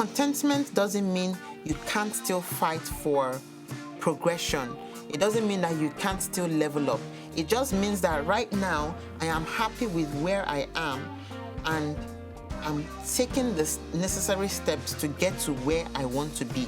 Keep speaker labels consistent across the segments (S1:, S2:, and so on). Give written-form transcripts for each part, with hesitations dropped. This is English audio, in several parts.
S1: Contentment doesn't mean you can't still fight for progression. It doesn't mean that you can't still level up. It just means that right now I am happy with where I am, and I'm taking the necessary steps to get to where I want to be.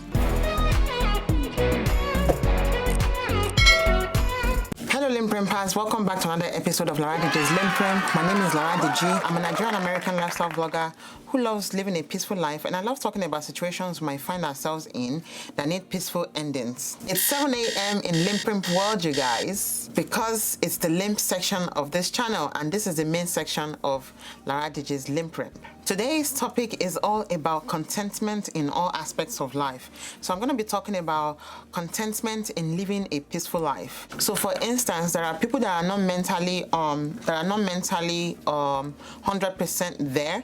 S1: Hello LinPRinPers, welcome back to another episode of Laraddiji's LinPRinP. My name is Laraddiji. I'm a Nigerian-American lifestyle blogger who loves living a peaceful life, and I love talking about situations we might find ourselves in that need peaceful endings. It's 7 a.m. in LinPRinP world, you guys, because it's the LinP section of this channel, and this is the main section of Laraddiji's LinPRinP. Today's topic is all about contentment in all aspects of life. So I'm going to be talking about contentment in living a peaceful life. So for instance, there are people that are not mentally 100% there,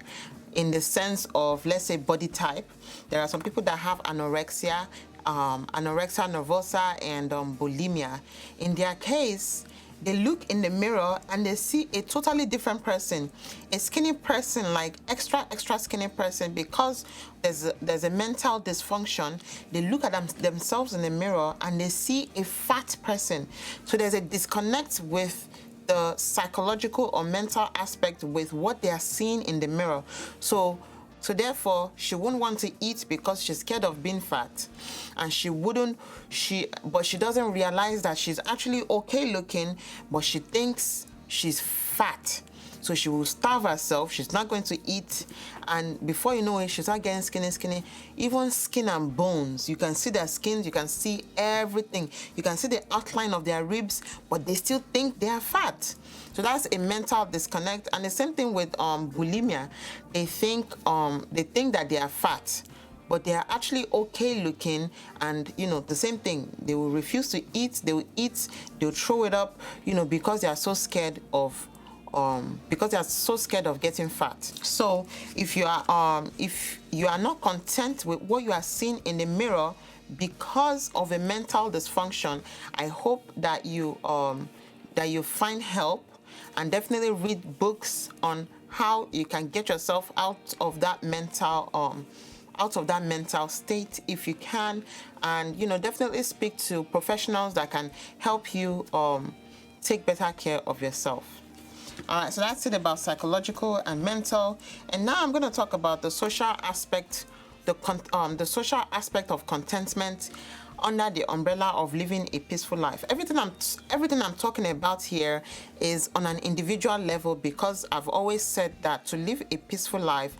S1: in the sense of, let's say, body type. There are some people that have anorexia nervosa, and bulimia. In their case, they look in the mirror and they see a totally different person, a skinny person, like extra skinny person, because there's a mental dysfunction. They look at themselves in the mirror and they see a fat person. So there's a disconnect with the psychological or mental aspect with what they are seeing in the mirror. So therefore, she wouldn't want to eat because she's scared of being fat, and but she doesn't realize that she's actually okay looking, but she thinks she's fat. So she will starve herself. She's not going to eat, and before you know it, she's not getting skinny. Even skin and bones, you can see their skin, you can see everything. You can see the outline of their ribs, but they still think they are fat. So that's a mental disconnect. And the same thing with bulimia. They think that they are fat, but they are actually okay looking, and the same thing. They will refuse to eat. They will eat. They'll throw it up, because they are so scared of getting fat. So if you are not content with what you are seeing in the mirror because of a mental dysfunction, I hope that you find help, and definitely read books on how you can get yourself out of that mental state if you can, and definitely speak to professionals that can help you take better care of yourself. All right, so that's it about psychological and mental, and now I'm going to talk about the social aspect, the social aspect of contentment under the umbrella of living a peaceful life. Everything I'm talking about here is on an individual level, because I've always said that to live a peaceful life,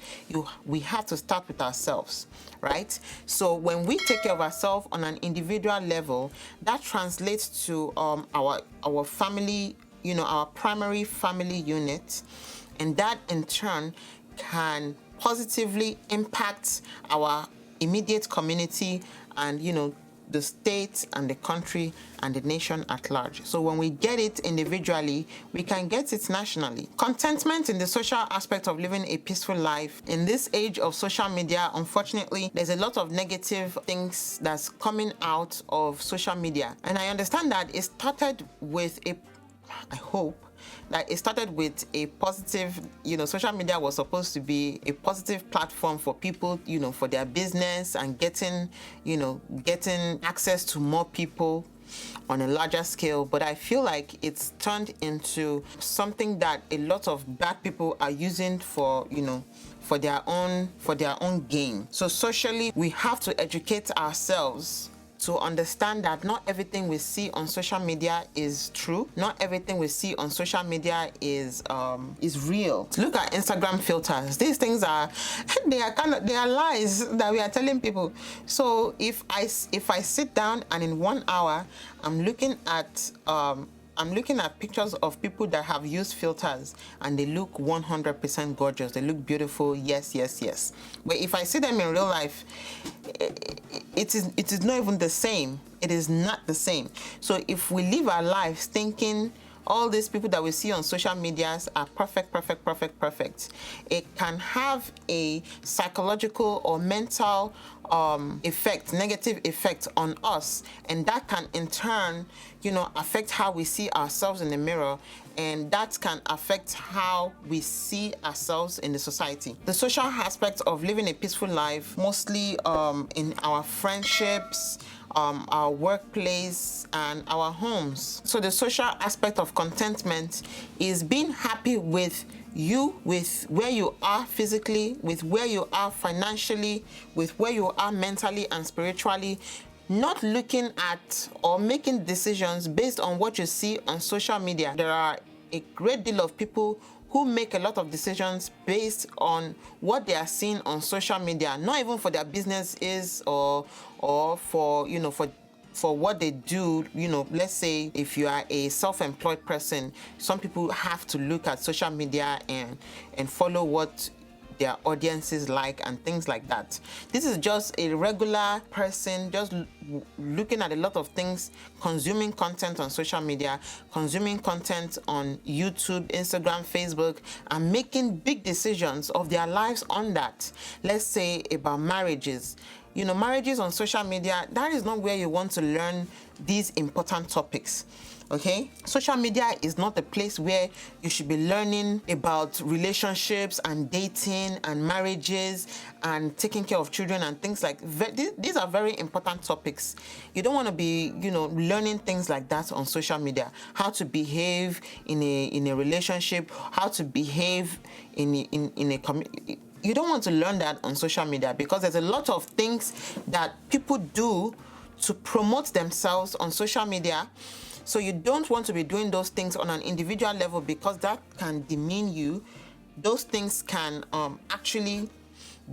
S1: we have to start with ourselves, right? So when we take care of ourselves on an individual level, that translates to our family, our primary family unit, and that in turn can positively impact our immediate community and the state and the country and the nation at large. So when we get it individually, we can get it nationally. Contentment in the social aspect of living a peaceful life. In this age of social media, unfortunately, there's a lot of negative things that's coming out of social media. And I understand that it started with I hope that it started with a positive, social media was supposed to be a positive platform for people, for their business and getting access to more people on a larger scale. But I feel like it's turned into something that a lot of bad people are using for their own gain. So socially, we have to educate ourselves to understand that not everything we see on social media is true. Not everything we see on social media is real. Look at Instagram filters. These things are lies that we are telling people. So if I sit down and in 1 hour I'm looking at pictures of people that have used filters and they look 100% gorgeous. They look beautiful. Yes. But if I see them in real life, it is not even the same. It is not the same. So if we live our lives thinking all these people that we see on social medias are perfect, perfect, perfect, perfect. It can have a psychological or mental effect, negative effect on us, and that can in turn, affect how we see ourselves in the mirror, and that can affect how we see ourselves in the society. The social aspect of living a peaceful life, mostly in our friendships, our workplace, and our homes. So the social aspect of contentment is being happy with you, with where you are physically, with where you are financially, with where you are mentally and spiritually, not looking at or making decisions based on what you see on social media. There are a great deal of people who make a lot of decisions based on what they are seeing on social media, not even for their businesses or for for what they do. Let's say if you are a self-employed person, some people have to look at social media and follow what their audiences like and things like that. This is just a regular person just looking at a lot of things, consuming content on social media, consuming content on YouTube, Instagram, Facebook, and making big decisions of their lives on that. Let's say about marriages. Marriages on social media, that is not where you want to learn these important topics. Okay? Social media is not a place where you should be learning about relationships and dating and marriages and taking care of children and things like that. These are very important topics. You don't want to be, learning things like that on social media. How to behave in a relationship, how to behave in a community. You don't want to learn that on social media because there's a lot of things that people do to promote themselves on social media. So you don't want to be doing those things on an individual level because that can demean you. Those things can actually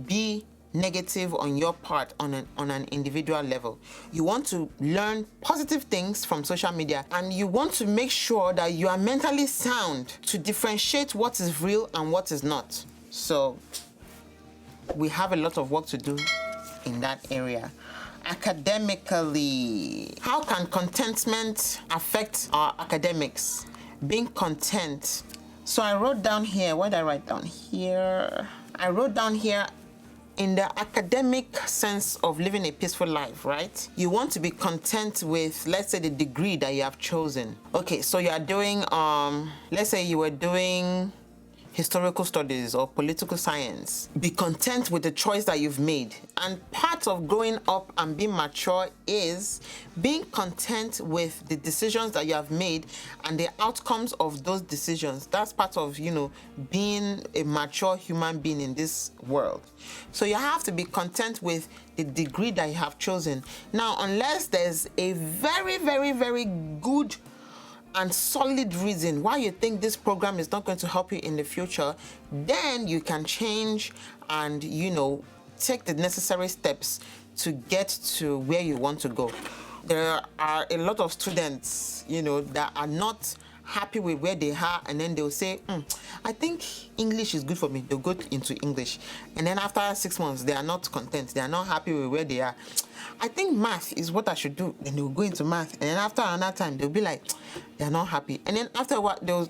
S1: be negative on your part on an individual level. You want to learn positive things from social media, and you want to make sure that you are mentally sound to differentiate what is real and what is not. So we have a lot of work to do in that area. Academically, how can contentment affect our academics? Being content. So I wrote down here, what did I write down here? I wrote down here, in the academic sense of living a peaceful life, right? You want to be content with, let's say, the degree that you have chosen. Okay, so you are doing, let's say you were doing historical studies or political science. Be content with the choice that you've made. And part of growing up and being mature is being content with the decisions that you have made and the outcomes of those decisions. That's part of, being a mature human being in this world. So you have to be content with the degree that you have chosen. Now, unless there's a very, very, very good and solid reason why you think this program is not going to help you in the future, then you can change and, take the necessary steps to get to where you want to go. There are a lot of students, that are not happy with where they are, and then they'll say, I think English is good for me. They'll go into English. And then after 6 months, they are not content. They are not happy with where they are. I think math is what I should do. Then they'll go into math. And then after another time, they'll be like, they're not happy. And then after a while, they'll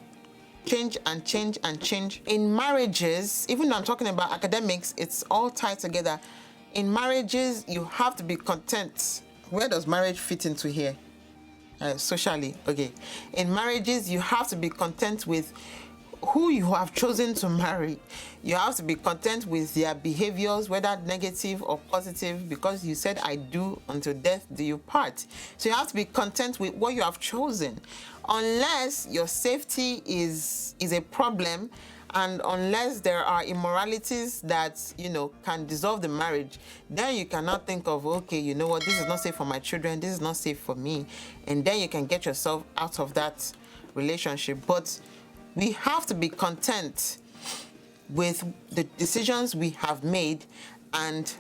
S1: change and change and change. In marriages, even though I'm talking about academics, it's all tied together. In marriages, you have to be content. Where does marriage fit into here? Socially, okay. In marriages, you have to be content with who you have chosen to marry. You have to be content with their behaviors, whether negative or positive, because you said, I do until death do you part. So you have to be content with what you have chosen. Unless your safety is a problem, and unless there are immoralities that, can dissolve the marriage, then you cannot think of, okay, you know what, this is not safe for my children, this is not safe for me. And then you can get yourself out of that relationship. But we have to be content with the decisions we have made and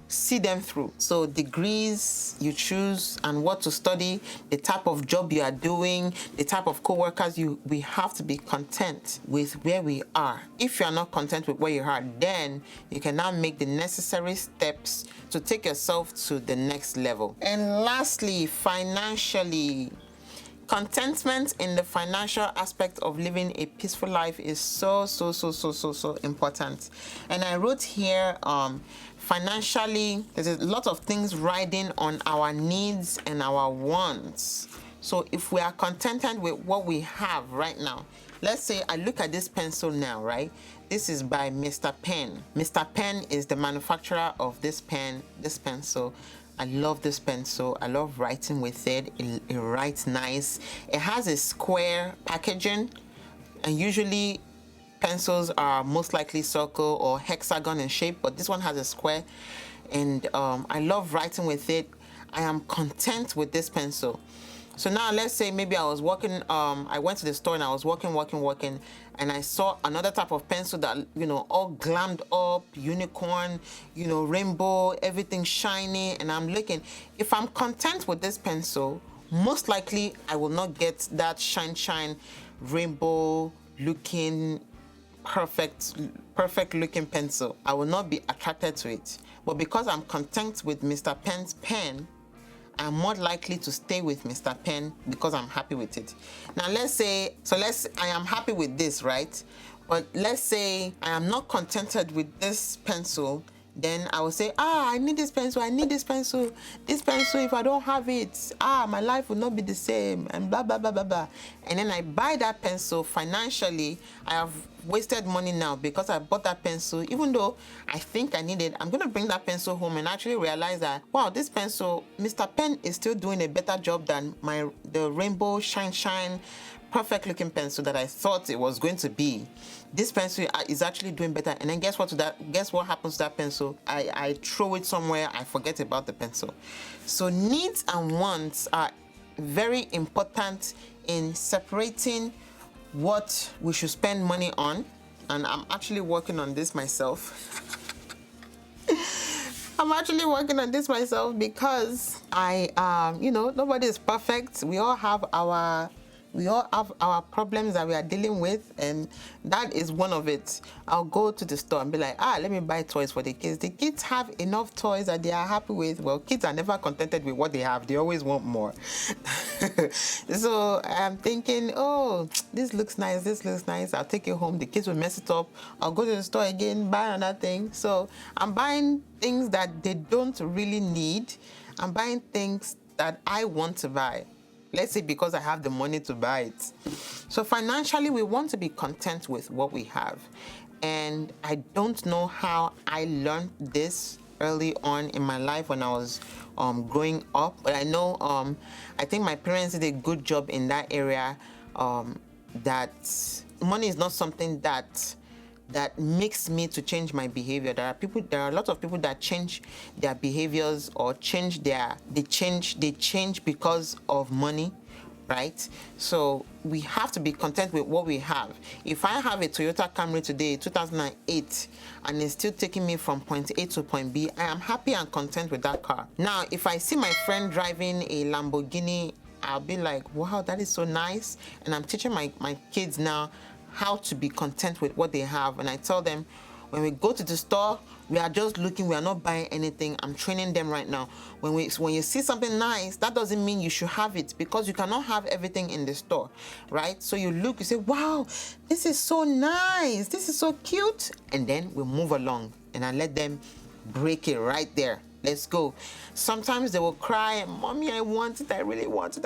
S1: see them through. So degrees you choose and what to study, the type of job you are doing, the type of co-workers we have to be content with where we are. If you are not content with where you are, then you can now make the necessary steps to take yourself to the next level. And lastly, financially, Contentment in the financial aspect of living a peaceful life is so important. And I wrote here, financially, there's a lot of things riding on our needs and our wants. So if we are contented with what we have right now, let's say I look at this pencil now, right? This is by Mr. Pen. Mr. Pen is the manufacturer of this pen, this pencil. I love this pencil. I love writing with it. It writes nice. It has a square packaging, and usually pencils are most likely circle or hexagon in shape, but this one has a square, and I love writing with it. I am content with this pencil. So now let's say maybe I was walking, I went to the store and I was walking, and I saw another type of pencil that, all glammed up, unicorn, rainbow, everything shiny, and I'm looking. If I'm content with this pencil, most likely I will not get that shine, rainbow looking, perfect looking pencil. I will not be attracted to it. But because I'm content with Mr. Pen's pen, I'm more likely to stay with Mr. Pen because I'm happy with it. Now I am happy with this, right? But let's say I am not contented with this pencil, then I will say, I need this pencil, This pencil, if I don't have it, my life will not be the same, and blah, blah, blah, blah, blah. And then I buy that pencil. Financially, I have wasted money now because I bought that pencil. Even though I think I need it, I'm going to bring that pencil home and actually realize that, wow, this pencil, Mr. Pen is still doing a better job than the rainbow shine, perfect looking pencil that I thought it was going to be. This pencil is actually doing better. And then guess what happens to that pencil? I throw it somewhere, I forget about the pencil. So needs and wants are very important in separating what we should spend money on. And I'm actually working on this myself. I'm actually working on this myself because nobody is perfect. We all have our problems that we are dealing with, and that is one of it. I'll go to the store and be like, let me buy toys for the kids. The kids have enough toys that they are happy with. Well, kids are never contented with what they have. They always want more. So I'm thinking, this looks nice. I'll take it home. The kids will mess it up. I'll go to the store again, buy another thing. So I'm buying things that they don't really need. I'm buying things that I want to buy. Let's say because I have the money to buy it. So financially, we want to be content with what we have. And I don't know how I learned this early on in my life when I was growing up. But I know, I think my parents did a good job in that area, that money is not something that makes me to change my behavior. There are a lot of people that change their behaviors or they change because of money, right? So we have to be content with what we have. If I have a Toyota Camry today, 2008, and it's still taking me from point A to point B, I am happy and content with that car. Now, if I see my friend driving a Lamborghini, I'll be like, wow, that is so nice. And I'm teaching my kids now how to be content with what they have. And I tell them, when we go to the store, we are just looking, we are not buying anything. I'm training them right now. When you see something nice, that doesn't mean you should have it, because you cannot have everything in the store, right? So you look, you say, wow, this is so nice, this is so cute. And then we move along and I let them break it right there. Let's go. Sometimes they will cry, mommy, I want it, I really want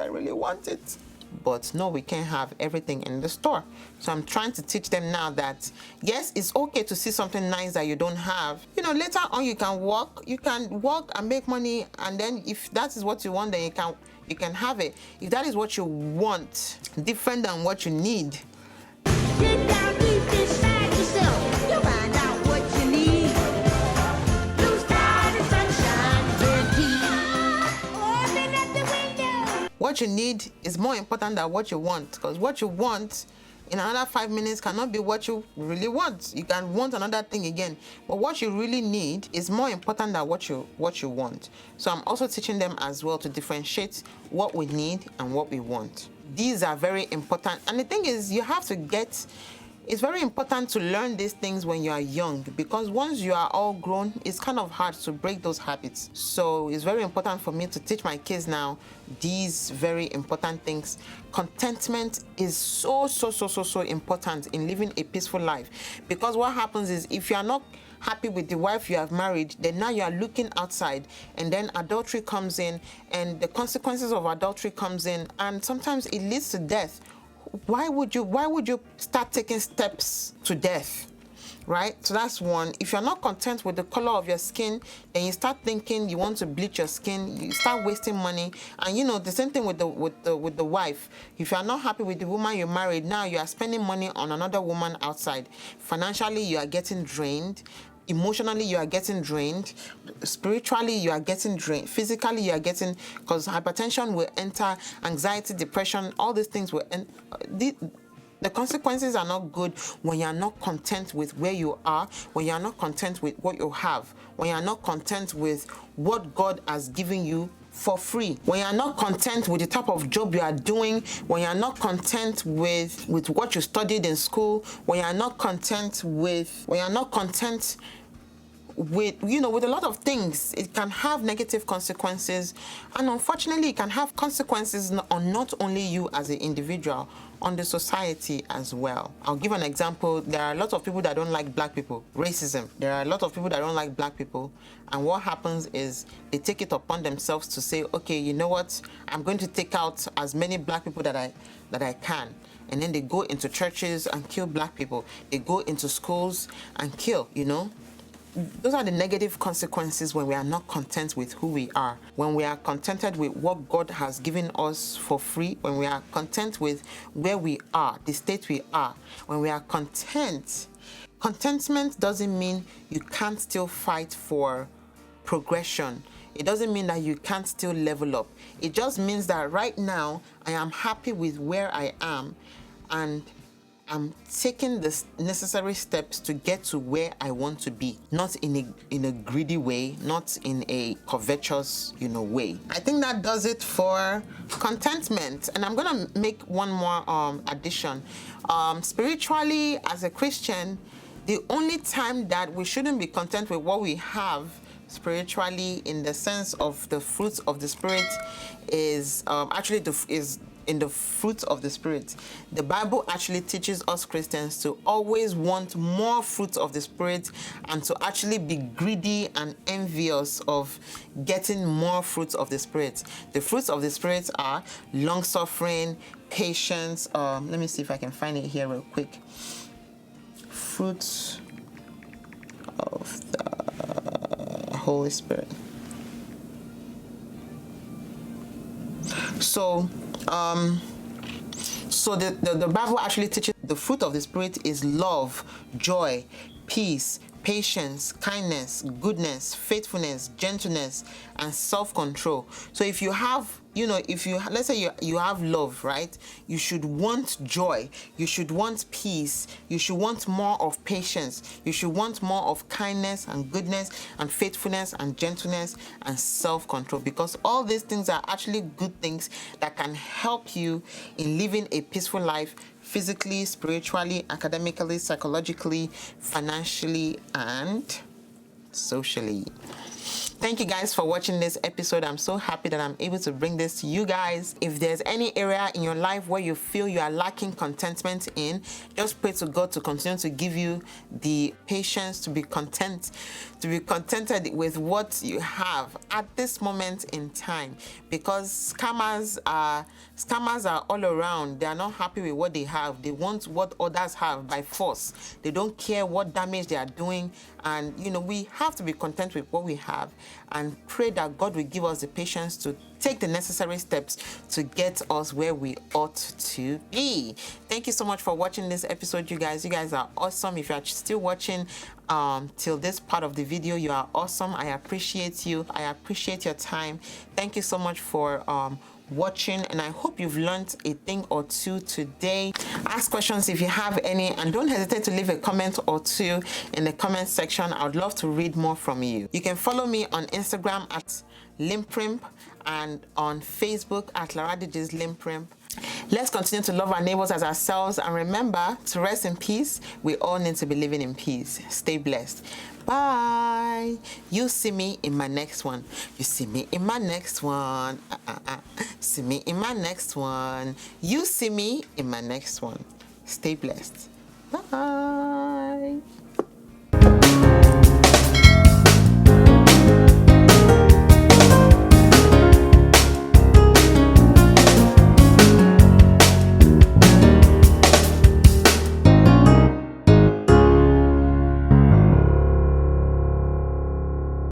S1: it. But no, we can't have everything in the store. So I'm trying to teach them now that, yes, it's okay to see something nice that you don't have. Later on you can work and make money, and then if that is what you want, then you can have it. If that is what you want, different than what you need.
S2: Sit down deep inside yourself. You'll find out what you need. Blue skies and sunshine, guaranteed. Open up the window.
S1: What you need is more important than what you want, because what you want in another 5 minutes cannot be what you really want. You can want another thing again, but what you really need is more important than what you want. So I'm also teaching them as well to differentiate what we need and what we want. These are very important. And the thing is, you have to get it's very important to learn these things when you are young, because once you are all grown, it's kind of hard to break those habits. So it's very important for me to teach my kids now these very important things. Contentment is so important in living a peaceful life, because what happens is, if you are not happy with the wife you have married, then now you are looking outside, and then adultery comes in, and the consequences of adultery comes in, and sometimes it leads to death. Why would you start taking steps to death? Right? So that's one. If you're not content with the color of your skin, then you start thinking you want to bleach your skin, you start wasting money. And you know, the same thing with the wife. If you're not happy with the woman you married, now you are spending money on another woman outside. Financially, you are getting drained. Emotionally, you are getting drained. Spiritually, you are getting drained. Physically, you are getting, because hypertension will enter, anxiety, depression, all these things will enter. The consequences are not good when you are not content with where you are, when you are not content with what you have, when you are not content with what God has given you for free, when you are not content with the type of job you are doing, when you are not content with what you studied in school, when you are not content with with a lot of things. It can have negative consequences, and unfortunately it can have consequences on not only you as an individual, on the society as well. I'll give an example. There are a lot of people that don't like black people. Racism. There are a lot of people that don't like black people, and what happens is they take it upon themselves to say, okay, you know what, I'm going to take out as many black people that I can. And then they go into churches and kill black people. They go into schools and kill, you know. Those are the negative consequences when we are not content with who we are, when we are contented with what God has given us for free, when we are content with where we are, the state we are, when we are content. Contentment doesn't mean you can't still fight for progression. It doesn't mean that you can't still level up. It just means that right now I am happy with where I am, and I'm taking the necessary steps to get to where I want to be, not in a greedy way, not in a covetous, way. I think that does it for contentment. And I'm gonna make one more addition. Spiritually, as a Christian, the only time that we shouldn't be content with what we have spiritually, in the sense of the fruits of the Spirit, is in the fruits of the Spirit. The Bible actually teaches us Christians to always want more fruits of the Spirit, and to actually be greedy and envious of getting more fruits of the Spirit. The fruits of the Spirit are long-suffering, patience. Let me see if I can find it here real quick. Fruits of the Holy Spirit. So the Bible actually teaches the fruit of the Spirit is love, joy, peace, patience, kindness, goodness, faithfulness, gentleness, and self-control. So if you have, let's say you have love, right? You should want joy. You should want peace. You should want more of patience. You should want more of kindness and goodness and faithfulness and gentleness and self-control, because all these things are actually good things that can help you in living a peaceful life, physically, spiritually, academically, psychologically, financially, and socially. Thank you guys for watching this episode. I'm so happy that I'm able to bring this to you guys. If there's any area in your life where you feel you are lacking contentment in, just pray to God to continue to give you the patience to be content, to be contented with what you have at this moment in time, because scammers are all around. They are not happy with what they have. They want what others have by force. They don't care what damage they are doing. And we have to be content with what we have, and pray that God will give us the patience to take the necessary steps to get us where we ought to be. Thank you so much for watching this episode, you guys. You guys are awesome. If you are still watching till this part of the video, you are awesome. I appreciate you. I appreciate your time. Thank you so much for watching, and I hope you've learned a thing or two today. Ask questions if you have any, and don't hesitate to leave a comment or two in the comment section. I would love to read more from you. You can follow me on Instagram at LinPRinP, and on Facebook at Laradiji's LinPRinP. Let's continue to love our neighbors as ourselves, and remember to rest in peace. We all need to be living in peace. Stay blessed. Bye. You see me in my next one. You see me in my next one. See me in my next one. You see me in my next one. Stay blessed. Bye.